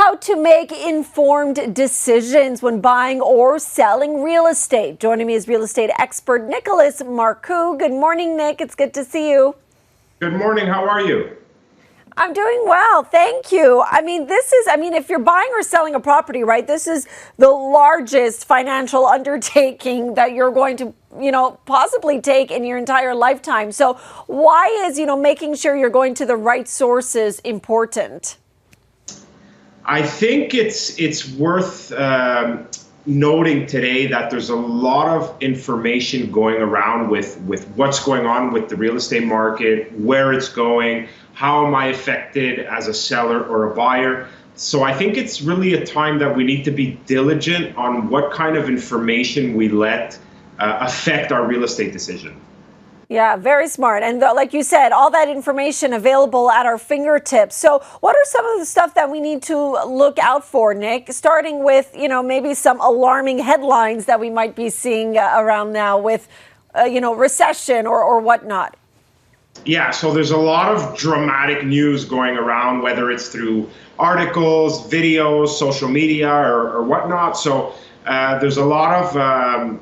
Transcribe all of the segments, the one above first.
how to make informed decisions when buying or selling real estate. Joining me is real estate expert Nicolas Markou. Good morning, Nick. It's good to see you. Good morning. How are you? I'm doing well, thank you. If you're buying or selling a property, right, this is the largest financial undertaking that you're going to, possibly take in your entire lifetime. So why is, making sure you're going to the right sources important? I think it's worth noting today that there's a lot of information going around with what's going on with the real estate market, where it's going, how am I affected as a seller or a buyer. So I think it's really a time that we need to be diligent on what kind of information we let affect our real estate decision. Yeah, very smart. And like you said, all that information available at our fingertips. So what are some of the stuff that we need to look out for, Nick? Starting with, maybe some alarming headlines that we might be seeing around now with, recession or whatnot. Yeah, so there's a lot of dramatic news going around, whether it's through articles, videos, social media, or whatnot. So there's a lot of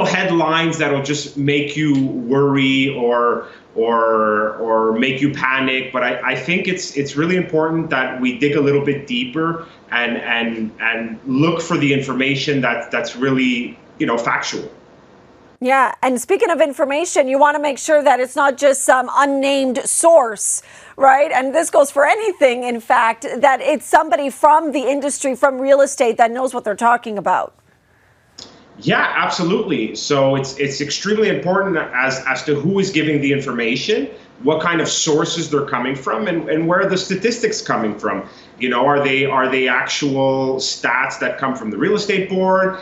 headlines that'll just make you worry or make you panic. But I think it's really important that we dig a little bit deeper and look for the information that's really factual. Yeah, and speaking of information, you want to make sure that it's not just some unnamed source, right? And this goes for anything, in fact, that it's somebody from the industry, from real estate, that knows what they're talking about. Yeah, absolutely. So it's extremely important as to who is giving the information, what kind of sources they're coming from, and where are the statistics coming from. Are they actual stats that come from the real estate board?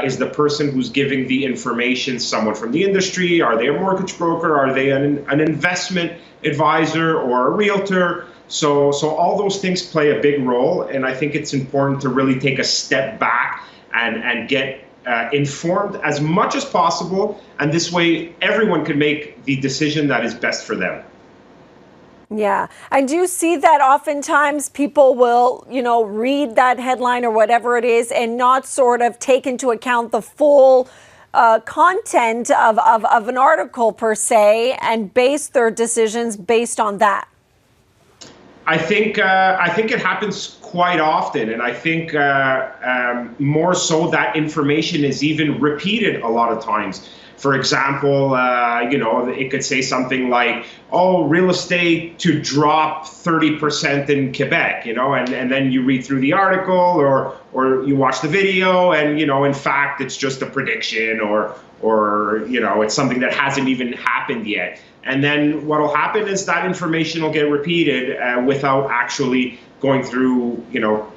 Is the person who's giving the information someone from the industry? Are they a mortgage broker? Are they an investment advisor or a realtor? So all those things play a big role, and I think it's important to really take a step back and get informed as much as possible, and this way everyone can make the decision that is best for them. Yeah. And do you see that oftentimes people will, read that headline or whatever it is and not sort of take into account the full content of an article per se and base their decisions based on that? I think it happens quite often, and I think more so that information is even repeated a lot of times. For example, it could say something like, "Oh, real estate to drop 30% in Quebec," and then you read through the article or you watch the video, and in fact it's just a prediction or it's something that hasn't even happened yet. And then what will happen is that information will get repeated without actually going through,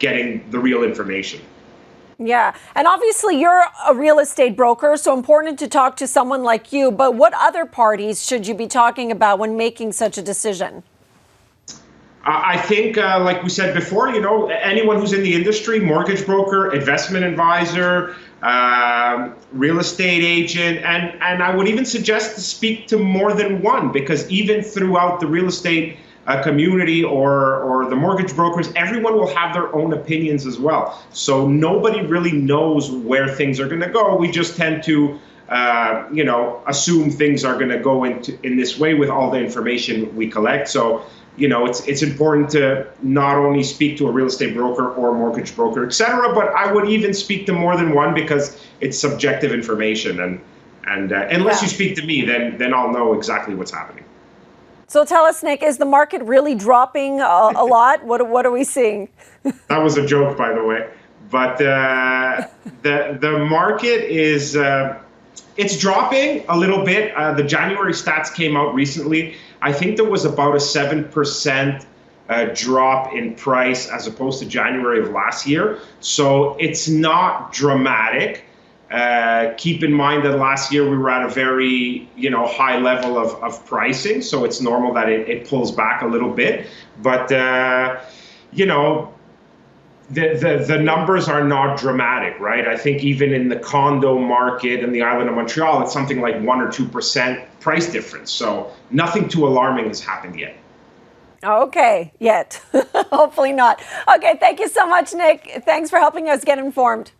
getting the real information. Yeah. And obviously you're a real estate broker, so important to talk to someone like you. But what other parties should you be talking about when making such a decision? I think, like we said before, anyone who's in the industry, mortgage broker, investment advisor, real estate agent, and I would even suggest to speak to more than one, because even throughout the real estate community or the mortgage brokers, everyone will have their own opinions as well. So nobody really knows where things are going to go. We just tend to assume things are going to go in this way with all the information we collect. So it's important to not only speak to a real estate broker or a mortgage broker, etc., but I would even speak to more than one, because it's subjective information, and unless you speak to me, then I'll know exactly what's happening. So tell us, Nick, is the market really dropping a lot? What are we seeing? That was a joke, by the way. But the market is it's dropping a little bit. The January stats came out recently. I think there was about a 7% drop in price as opposed to January of last year. So it's not dramatic. Keep in mind that last year we were at a very high level of pricing, so it's normal that it pulls back a little bit. But the numbers are not dramatic, right? I think even in the condo market in the island of Montreal, it's something like 1 or 2% price difference. So nothing too alarming has happened yet. Okay, yet. Hopefully not. Okay, thank you so much, Nick. Thanks for helping us get informed.